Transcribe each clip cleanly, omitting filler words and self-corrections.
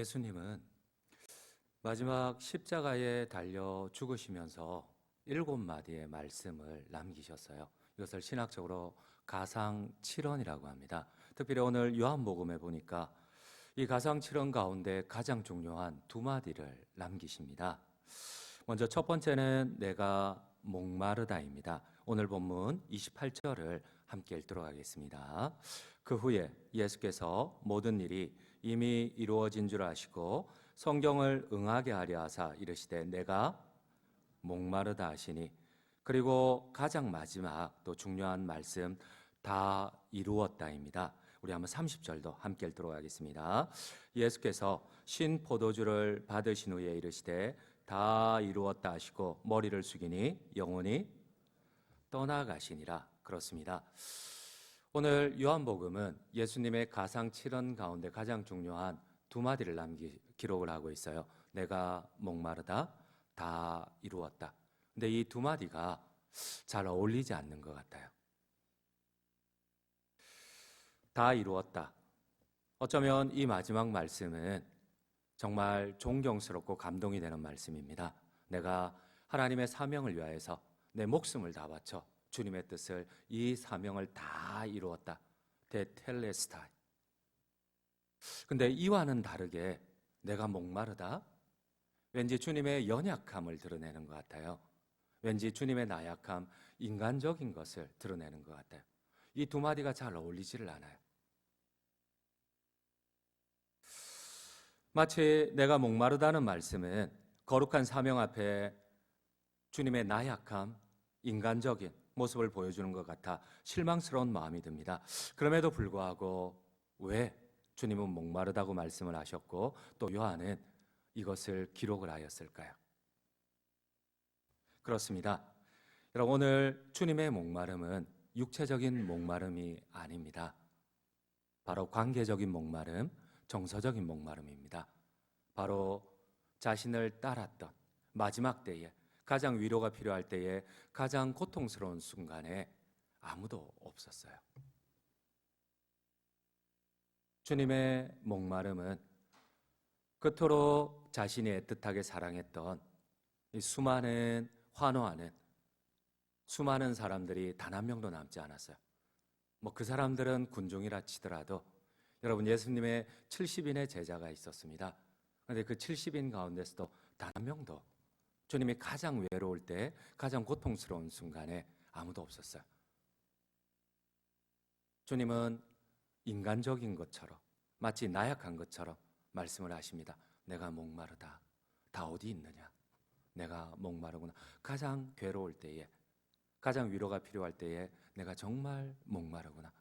예수님은 마지막 십자가에 달려 죽으시면서 7마디의 말씀을 남기셨어요. 이것을 신학적으로 가상칠언이라고 합니다. 특별히 오늘 요한복음에 보니까 이 가상칠언 가운데 가장 중요한 2마디를 남기십니다. 먼저 첫 번째는 내가 목마르다입니다. 오늘 본문 28절을 함께 읽도록 하겠습니다. 그 후에 예수께서 모든 일이 이미 이루어진 줄 아시고 성경을 응하게 하려 하사 이르시되 내가 목마르다 하시니, 그리고 가장 마지막 또 중요한 말씀 다 이루었다입니다. 우리 한번 30절도 함께 읽도록 하겠습니다. 예수께서 신 포도주를 받으신 후에 이르시되 다 이루었다 하시고 머리를 숙이니 영혼이 떠나가시니라. 그렇습니다. 오늘 요한복음은 예수님의 가상칠언 가운데 가장 중요한 2마디를 기록을 하고 있어요. 내가 목마르다, 다 이루었다. 근데 이 2마디가 잘 어울리지 않는 것 같아요. 다 이루었다. 어쩌면 이 마지막 말씀은 정말 존경스럽고 감동이 되는 말씀입니다. 내가 하나님의 사명을 위하여서 내 목숨을 다 바쳐 주님의 뜻을, 이 사명을 다 이루었다. 테텔레스타이. 근데 이와는 다르게 내가 목마르다? 왠지 주님의 연약함을 드러내는 것 같아요. 왠지 주님의 나약함, 인간적인 것을 드러내는 것 같아요. 이 2마디가 잘 어울리지를 않아요. 마치 내가 목마르다는 말씀은 거룩한 사명 앞에 주님의 나약함, 인간적인 모습을 보여주는 것 같아 실망스러운 마음이 듭니다. 그럼에도 불구하고 왜 주님은 목마르다고 말씀을 하셨고 또 요한은 이것을 기록을 하였을까요? 그렇습니다. 여러분, 오늘 주님의 목마름은 육체적인 목마름이 아닙니다. 바로 관계적인 목마름, 정서적인 목마름입니다. 바로 자신을 따랐던 마지막 때에, 가장 위로가 필요할 때에, 가장 고통스러운 순간에 아무도 없었어요. 주님의 목마름은 그토록 자신이 애틋하게 사랑했던 이 수많은 환호하는 수많은 사람들이 단 한 명도 남지 않았어요. 그 사람들은 군중이라 치더라도 여러분, 예수님의 70인의 제자가 있었습니다. 그런데 그 70인 가운데서도 단 한 명도 주님이 가장 외로울 때, 가장 고통스러운 순간에 아무도 없었어요. 주님은 인간적인 것처럼, 마치 나약한 것처럼 말씀을 하십니다. 내가 목마르다. 다 어디 있느냐? 내가 목마르구나. 가장 괴로울 때에, 가장 위로가 필요할 때에 내가 정말 목마르구나.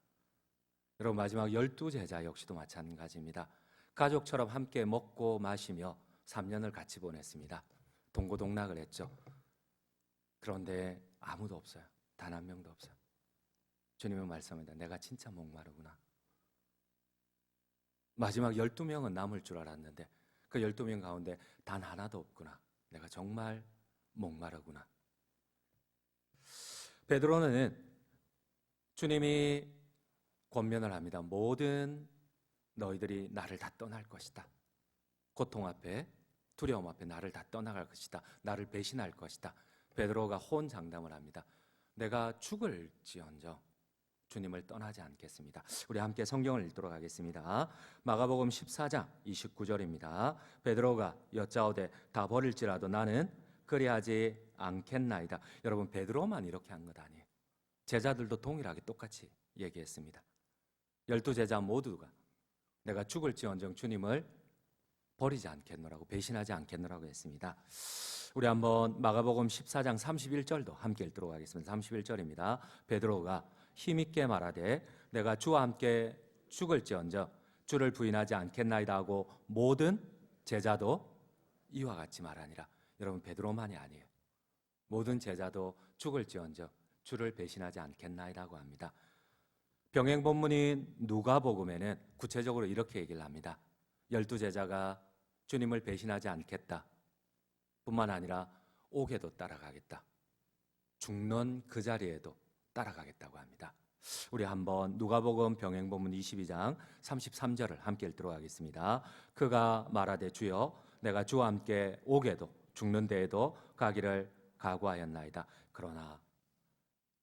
여러분, 마지막 12제자 역시도 마찬가지입니다. 가족처럼 함께 먹고 마시며 3년을 같이 보냈습니다. 동고동락을 했죠. 그런데 아무도 없어요. 단 한 명도 없어요. 주님은 말씀합니다. 내가 진짜 목마르구나. 마지막 12명은 남을 줄 알았는데 그 12명 가운데 단 하나도 없구나. 내가 정말 목마르구나. 베드로는 주님이 권면을 합니다. 모든 너희들이 나를 다 떠날 것이다. 고통 앞에, 두려움 앞에 나를 다 떠나갈 것이다. 나를 배신할 것이다. 베드로가 호언장담을 합니다. 내가 죽을지언정 주님을 떠나지 않겠습니다. 우리 함께 성경을 읽도록 하겠습니다. 마가복음 14장 29절입니다. 베드로가 여짜오되 다 버릴지라도 나는 그리하지 않겠나이다. 여러분, 베드로만 이렇게 한 것 아니에요. 제자들도 동일하게 똑같이 얘기했습니다. 12제자 모두가 내가 죽을지언정 주님을 버리지 않겠노라고, 배신하지 않겠노라고 했습니다. 우리 한번 마가복음 14장 31절도 함께 읽도록 하겠습니다. 31절입니다. 베드로가 힘있게 말하되 내가 주와 함께 죽을지언정 주를 부인하지 않겠나이다 하고 모든 제자도 이와 같이 말하니라. 여러분, 베드로만이 아니에요. 모든 제자도 죽을지언정 주를 배신하지 않겠나이다고 합니다. 병행 본문인 누가복음에는 구체적으로 이렇게 얘기를 합니다. 12제자가 주님을 배신하지 않겠다 뿐만 아니라 옥에도 따라가겠다, 죽는 그 자리에도 따라가겠다고 합니다. 우리 한번 누가복음 병행본문 22장 33절을 함께 읽도록 하겠습니다. 그가 말하되 주여 내가 주와 함께 오게도 죽는 데에도 가기를 각오하였나이다. 그러나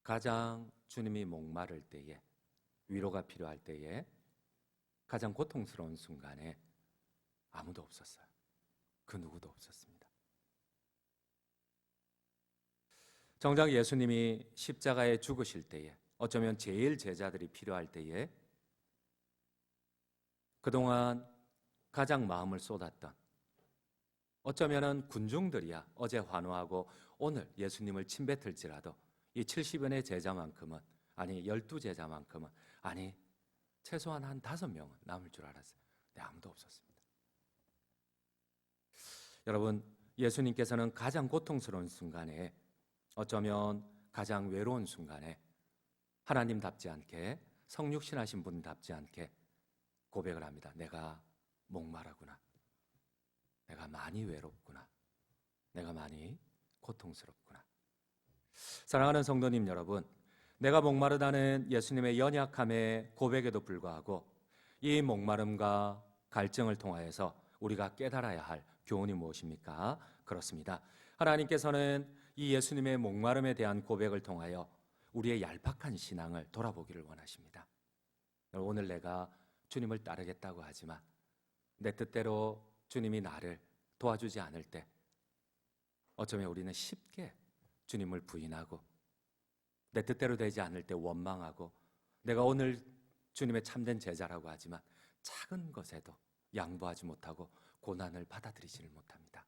가장 주님이 목마를 때에, 위로가 필요할 때에, 가장 고통스러운 순간에 아무도 없었어요. 그 누구도 없었습니다. 정작 예수님이 십자가에 죽으실 때에, 어쩌면 제일 제자들이 필요할 때에 그동안 가장 마음을 쏟았던, 어쩌면 군중들이야 어제 환호하고 오늘 예수님을 침뱉을지라도 이 70여의 제자만큼은, 아니 12제자만큼은, 아니 최소한 한 5명은 남을 줄 알았어요. 근데 아무도 없었습니다. 여러분, 예수님께서는 가장 고통스러운 순간에, 어쩌면 가장 외로운 순간에 하나님답지 않게, 성육신하신 분답지 않게 고백을 합니다. 내가 목마르구나. 내가 많이 외롭구나. 내가 많이 고통스럽구나. 사랑하는 성도님 여러분, 내가 목마르다는 예수님의 연약함의 고백에도 불구하고 이 목마름과 갈증을 통하여서 우리가 깨달아야 할 교훈이 무엇입니까? 그렇습니다. 하나님께서는 이 예수님의 목마름에 대한 고백을 통하여 우리의 얄팍한 신앙을 돌아보기를 원하십니다. 오늘 내가 주님을 따르겠다고 하지만 내 뜻대로 주님이 나를 도와주지 않을 때, 어쩌면 우리는 쉽게 주님을 부인하고 내 뜻대로 되지 않을 때 원망하고, 내가 오늘 주님의 참된 제자라고 하지만 작은 것에도 양보하지 못하고 고난을 받아들이지를 못합니다.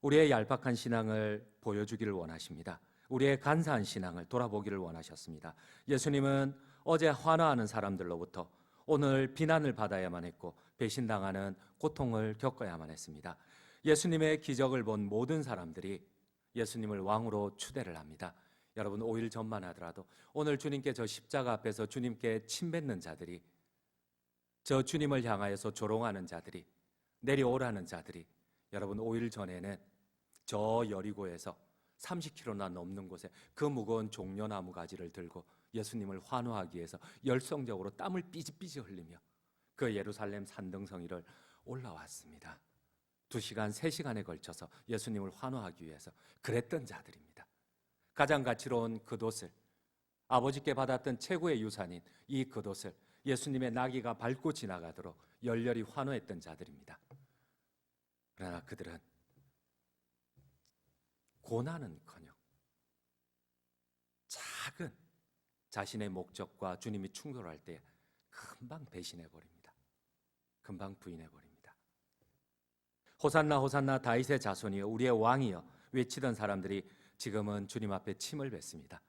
우리의 얄팍한 신앙을 보여주기를 원하십니다. 우리의 간사한 신앙을 돌아보기를 원하셨습니다. 예수님은 어제 환호하는 사람들로부터 오늘 비난을 받아야만 했고 배신당하는 고통을 겪어야만 했습니다. 예수님의 기적을 본 모든 사람들이 예수님을 왕으로 추대를 합니다. 여러분, 5일 전만 하더라도 오늘 주님께 저 십자가 앞에서 주님께 침뱉는 자들이, 저 주님을 향하여서 조롱하는 자들이, 내려오라는 자들이, 여러분 5일 전에는 저 여리고에서 30km나 넘는 곳에 그 무거운 종려나무 가지를 들고 예수님을 환호하기 위해서 열성적으로 땀을 삐질삐질 흘리며 그 예루살렘 산등성 위를 올라왔습니다. 2시간, 3시간에 걸쳐서 예수님을 환호하기 위해서 그랬던 자들입니다. 가장 가치로운 겉옷을, 아버지께 받았던 최고의 유산인 이 겉옷을 예수님의 나귀가 밟고 지나가도록 열렬히 환호했던 자들입니다. 그러나 그들은 고난은커녕 작은 자신의 목적과 주님이 충돌할 때 금방 배신해버립니다. 금방 부인해버립니다. 호산나 호산나 다윗의 자손이여 우리의 왕이여 외치던 사람들이 지금은 주님 앞에 침을 뱉습니다.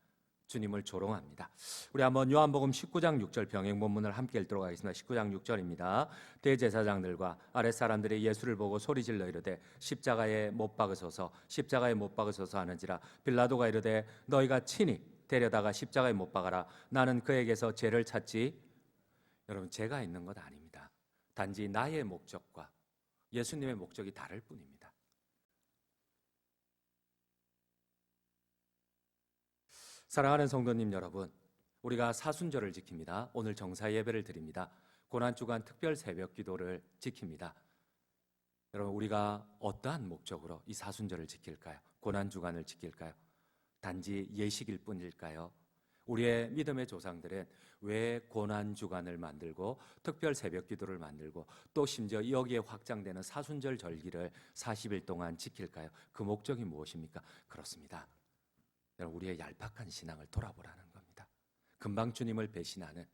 주님을 조롱합니다. 우리 한번 요한복음 19장 6절 병행본문을 함께 읽도록 하겠습니다. 19장 6절입니다. 대제사장들과 아랫사람들이 예수를 보고 소리질러 이르되 십자가에 못 박으소서, 십자가에 못 박으소서 하는지라. 빌라도가 이르되 너희가 친히 데려다가 십자가에 못 박아라. 나는 그에게서 죄를 찾지. 여러분, 죄가 있는 것 아닙니다. 단지 나의 목적과 예수님의 목적이 다를 뿐입니다. 사랑하는 성도님 여러분, 우리가 사순절을 지킵니다. 오늘 정사 예배를 드립니다. 고난주간 특별 새벽 기도를 지킵니다. 여러분, 우리가 어떠한 목적으로 이 사순절을 지킬까요? 고난주간을 지킬까요? 단지 예식일 뿐일까요? 우리의 믿음의 조상들은 왜 고난주간을 만들고 특별 새벽 기도를 만들고 또 심지어 여기에 확장되는 사순절 절기를 40일 동안 지킬까요? 그 목적이 무엇입니까? 그렇습니다. 우리의 얄팍한 신앙을 돌아보라는 겁니다. 금방 주님을 배신하는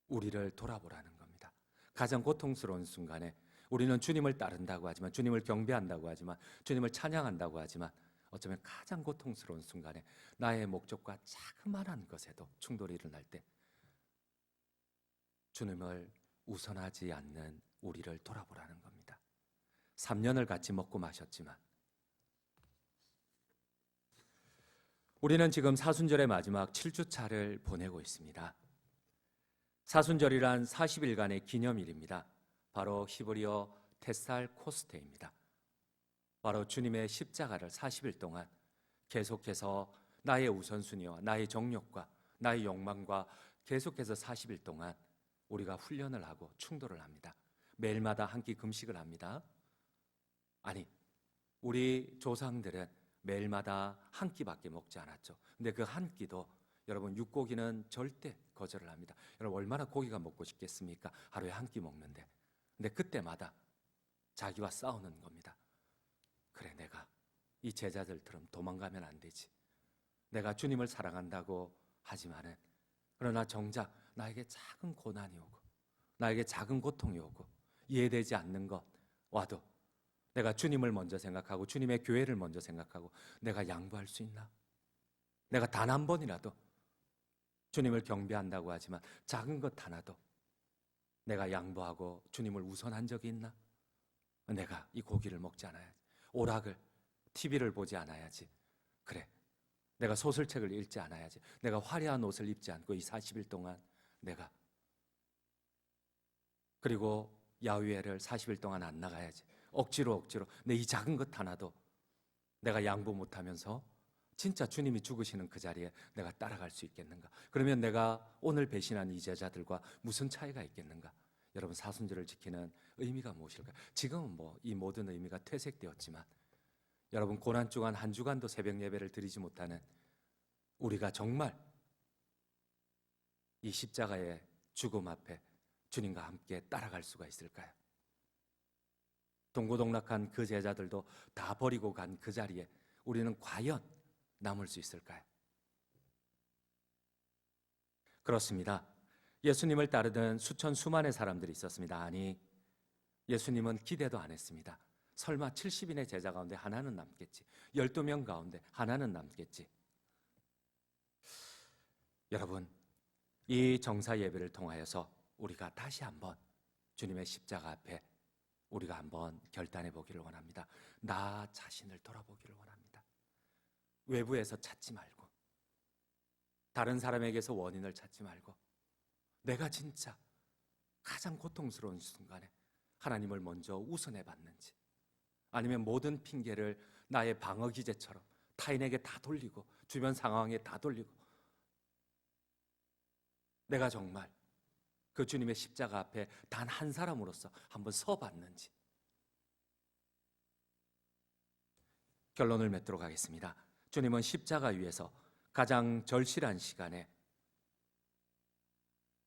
우리를 돌아보라는 겁니다. 가장 고통스러운 순간에 우리는 주님을 따른다고 하지만, 주님을 경배한다고 하지만, 주님을 찬양한다고 하지만, 어쩌면 가장 고통스러운 순간에 나의 목적과 자그마한 것에도 충돌이 일어날 때 주님을 우선하지 않는 우리를 돌아보라는 겁니다. 3년을 같이 먹고 마셨지만 우리는 지금 사순절의 마지막 7주차를 보내고 있습니다. 사순절이란 40일간의 기념일입니다. 바로 히브리어 테살코스테입니다. 바로 주님의 십자가를 40일 동안 계속해서 나의 우선순위와 나의 정욕과 나의 욕망과 계속해서 40일 동안 우리가 훈련을 하고 충돌을 합니다. 매일마다 한 끼 금식을 합니다. 아니, 우리 조상들은 매일마다 한 끼밖에 먹지 않았죠. 근데 그 한 끼도 여러분 육고기는 절대 거절을 합니다. 여러분 얼마나 고기가 먹고 싶겠습니까? 하루에 한 끼 먹는데. 근데 그때마다 자기와 싸우는 겁니다. 그래, 내가 이 제자들처럼 도망가면 안 되지. 내가 주님을 사랑한다고 하지만은 그러나 정작 나에게 작은 고난이 오고 나에게 작은 고통이 오고 이해되지 않는 것 와도 내가 주님을 먼저 생각하고 주님의 교회를 먼저 생각하고 내가 양보할 수 있나? 내가 단 한 번이라도 주님을 경배한다고 하지만 작은 것 하나도 내가 양보하고 주님을 우선한 적이 있나? 내가 이 고기를 먹지 않아야지. 오락을, TV를 보지 않아야지. 그래, 내가 소설책을 읽지 않아야지. 내가 화려한 옷을 입지 않고 이 40일 동안 내가, 그리고 야유회를 40일 동안 안 나가야지. 억지로 내 이 작은 것 하나도 내가 양보 못하면서 진짜 주님이 죽으시는 그 자리에 내가 따라갈 수 있겠는가? 그러면 내가 오늘 배신한 이 제자들과 무슨 차이가 있겠는가? 여러분, 사순절을 지키는 의미가 무엇일까요? 지금은 이 모든 의미가 퇴색되었지만 여러분, 고난 주간 한 주간도 새벽 예배를 드리지 못하는 우리가 정말 이 십자가의 죽음 앞에 주님과 함께 따라갈 수가 있을까요? 동고동락한 그 제자들도 다 버리고 간 그 자리에 우리는 과연 남을 수 있을까요? 그렇습니다. 예수님을 따르던 수많은 사람들이 있었습니다. 아니, 예수님은 기대도 안 했습니다. 설마 70인의 제자 가운데 하나는 남겠지. 12명 가운데 하나는 남겠지. 여러분, 이 정사 예배를 통하여서 우리가 다시 한번 주님의 십자가 앞에 우리가 한번 결단해 보기를 원합니다. 나 자신을 돌아보기를 원합니다. 외부에서 찾지 말고, 다른 사람에게서 원인을 찾지 말고, 내가 진짜 가장 고통스러운 순간에 하나님을 먼저 우선해 봤는지, 아니면 모든 핑계를 나의 방어 기제처럼 타인에게 다 돌리고 주변 상황에 다 돌리고 내가 정말 그 주님의 십자가 앞에 단 한 사람으로서 한번 서봤는지. 결론을 맺도록 하겠습니다. 주님은 십자가 위에서 가장 절실한 시간에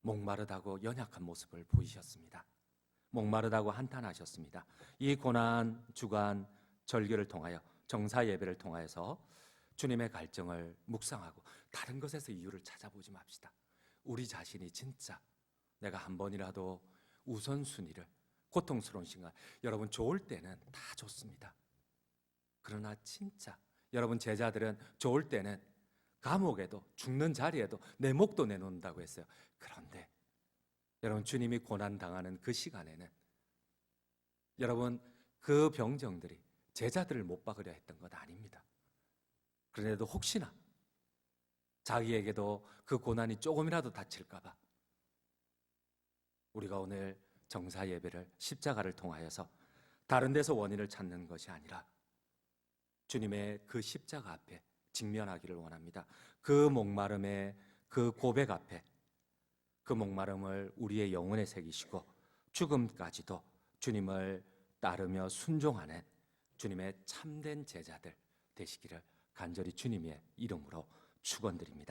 목마르다고 연약한 모습을 보이셨습니다. 목마르다고 한탄하셨습니다. 이 고난 주간 절기를 통하여, 정사 예배를 통하여서 주님의 갈증을 묵상하고 다른 것에서 이유를 찾아보지 맙시다. 우리 자신이 진짜 내가 한 번이라도 우선순위를, 고통스러운 시간, 여러분 좋을 때는 다 좋습니다. 그러나 진짜 여러분 제자들은 좋을 때는 감옥에도 죽는 자리에도 내 목도 내놓는다고 했어요. 그런데 여러분, 주님이 고난당하는 그 시간에는 여러분, 그 병정들이 제자들을 못 박으려 했던 것 아닙니다. 그런데도 혹시나 자기에게도 그 고난이 조금이라도 닥칠까 봐 우리가 오늘 정사 예배를, 십자가를 통하여서 다른 데서 원인을 찾는 것이 아니라 주님의 그 십자가 앞에 직면하기를 원합니다. 그 목마름의 그 고백 앞에 그 목마름을 우리의 영혼에 새기시고 죽음까지도 주님을 따르며 순종하는 주님의 참된 제자들 되시기를 간절히 주님의 이름으로 축원드립니다.